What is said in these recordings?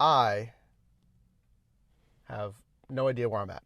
I have no idea where I'm at.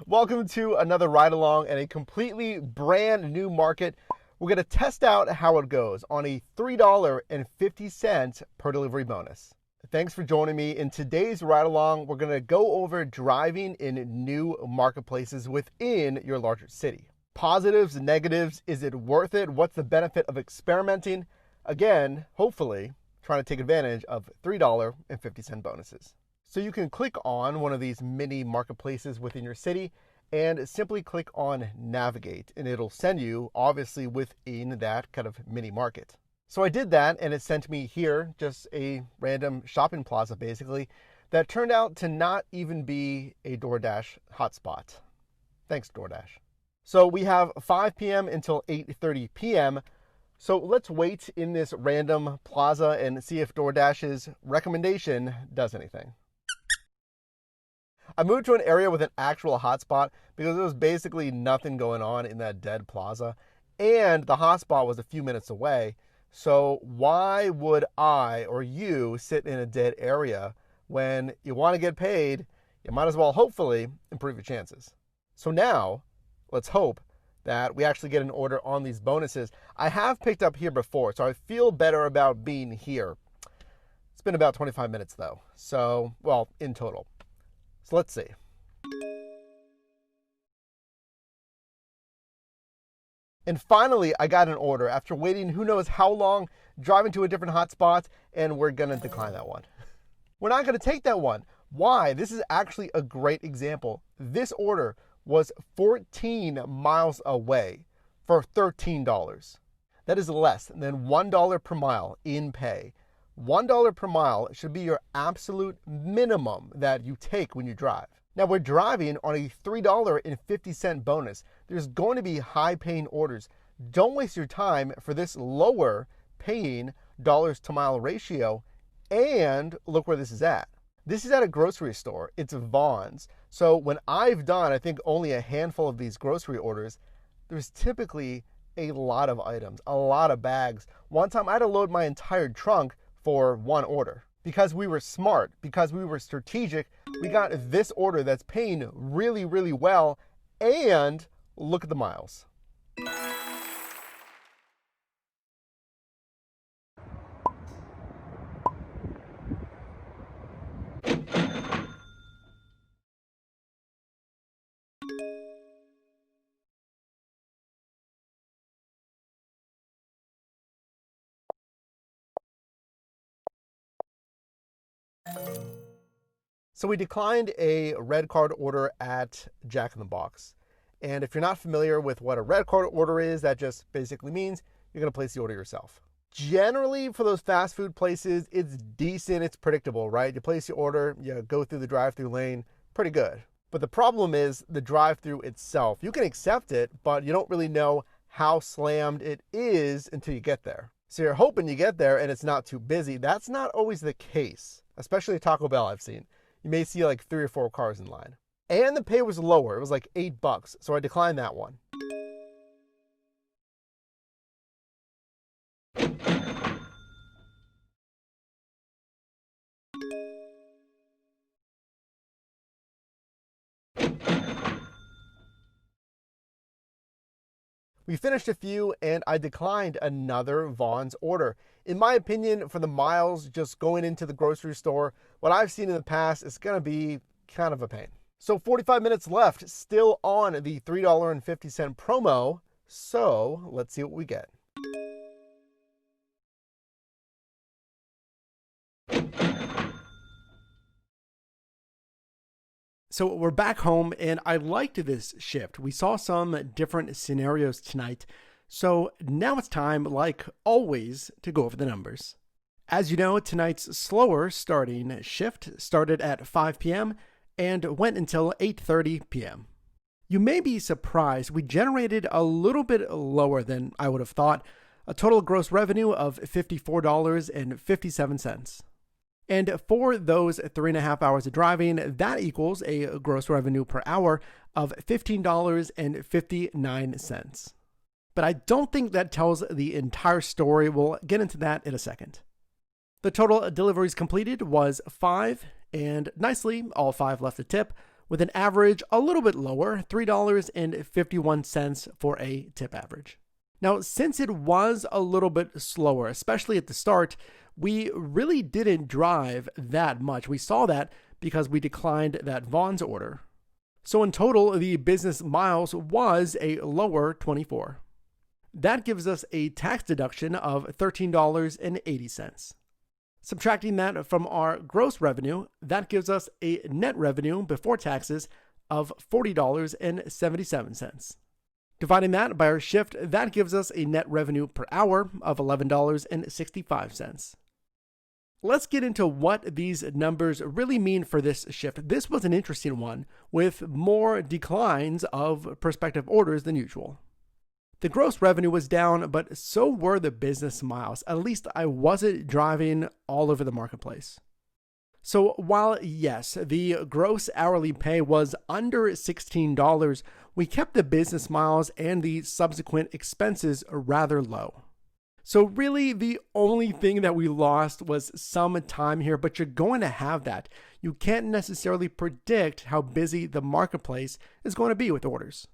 Welcome to another ride along in a completely brand new market. We're going to test out how it goes on a $3.50 per delivery bonus. Thanks for joining me. In today's ride along, we're going to go over driving in new marketplaces within your larger city. Positives, negatives, is it worth it? What's the benefit of experimenting? Again, hopefully, trying to take advantage of $3.50 bonuses. So you can click on one of these mini marketplaces within your city and simply click on navigate, and it'll send you obviously within that kind of mini market. So I did that, and it sent me here, just a random shopping plaza basically, that turned out to not even be a DoorDash hotspot. Thanks, DoorDash. So we have 5 p.m. until 8:30 p.m. So let's wait in this random plaza and see if DoorDash's recommendation does anything. I moved to an area with an actual hotspot because there was basically nothing going on in that dead plaza, and the hotspot was a few minutes away. So why would I or you sit in a dead area when you want to get paid? You might as well hopefully improve your chances. So now let's hope that we actually get an order on these bonuses. I have picked up here before, so I feel better about being here. It's been about 25 minutes though. So, well, in total. So let's see. And finally, I got an order after waiting who knows how long, driving to a different hotspot, and we're going to decline that one. We're not going to take that one. Why? This is actually a great example. This order was 14 miles away for $13. That is less than $1 per mile in pay. $1 per mile should be your absolute minimum that you take when you drive. Now we're driving on a $3.50 bonus. There's going to be high paying orders. Don't waste your time for this lower paying dollars to mile ratio. And look where this is at. This is at a grocery store. It's Vons. So when I've done, I think only a handful of these grocery orders, there's typically a lot of items, a lot of bags. One time I had to load my entire trunk for one order. Because we were smart, because we were strategic, we got this order that's paying really, really well, and look at the miles. So we declined a red card order at Jack in the Box. And if you're not familiar with what a red card order is, that just basically means you're going to place the order yourself. Generally, for those fast food places, it's decent, it's predictable, right? You place your order, you go through the drive-through lane, pretty good. But the problem is the drive-through itself. You can accept it, but you don't really know how slammed it is until you get there. So you're hoping you get there and it's not too busy. That's not always the case, especially at Taco Bell I've seen. You may see like 3 or 4 cars in line. And the pay was lower. It was like $8, so I declined that one. We finished a few and I declined another Vons order. In my opinion, for the miles just going into the grocery store, what I've seen in the past is going to be kind of a pain. So 45 minutes left, still on the $3.50 promo. So let's see what we get. So we're back home, and I liked this shift. We saw some different scenarios tonight. So now it's time, like always, to go over the numbers. As you know, tonight's slower starting shift started at 5 p.m. and went until 8:30 p.m. You may be surprised we generated a little bit lower than I would have thought, a total gross revenue of $54.57. And for those 3.5 hours of driving, that equals a gross revenue per hour of $15.59. But I don't think that tells the entire story. We'll get into that in a second. The total deliveries completed was 5, and nicely, all 5 left a tip, with an average a little bit lower, $3.51 for a tip average. Now, since it was a little bit slower, especially at the start, we really didn't drive that much. We saw that because we declined that Vaughn's order. So in total, the business miles was a lower 24. That gives us a tax deduction of $13.80. Subtracting that from our gross revenue, that gives us a net revenue before taxes of $40.77. Dividing that by our shift, that gives us a net revenue per hour of $11.65. Let's get into what these numbers really mean for this shift. This was an interesting one with more declines of prospective orders than usual. The gross revenue was down, but so were the business miles. At least I wasn't driving all over the marketplace. So while yes, the gross hourly pay was under $16, we kept the business miles and the subsequent expenses rather low. So really the only thing that we lost was some time here, but you're going to have that. You can't necessarily predict how busy the marketplace is going to be with orders.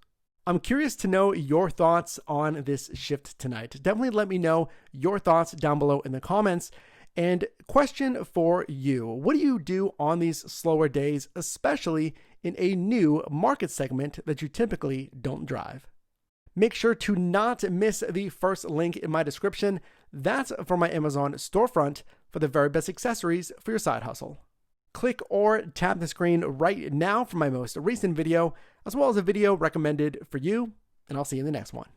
I'm curious to know your thoughts on this shift tonight. Definitely let me know your thoughts down below in the comments. And question for you, what do you do on these slower days, especially in a new market segment that you typically don't drive? Make sure to not miss the first link in my description. That's for my Amazon storefront for the very best accessories for your side hustle. Click or tap the screen right now for my most recent video, as well as a video recommended for you, and I'll see you in the next one.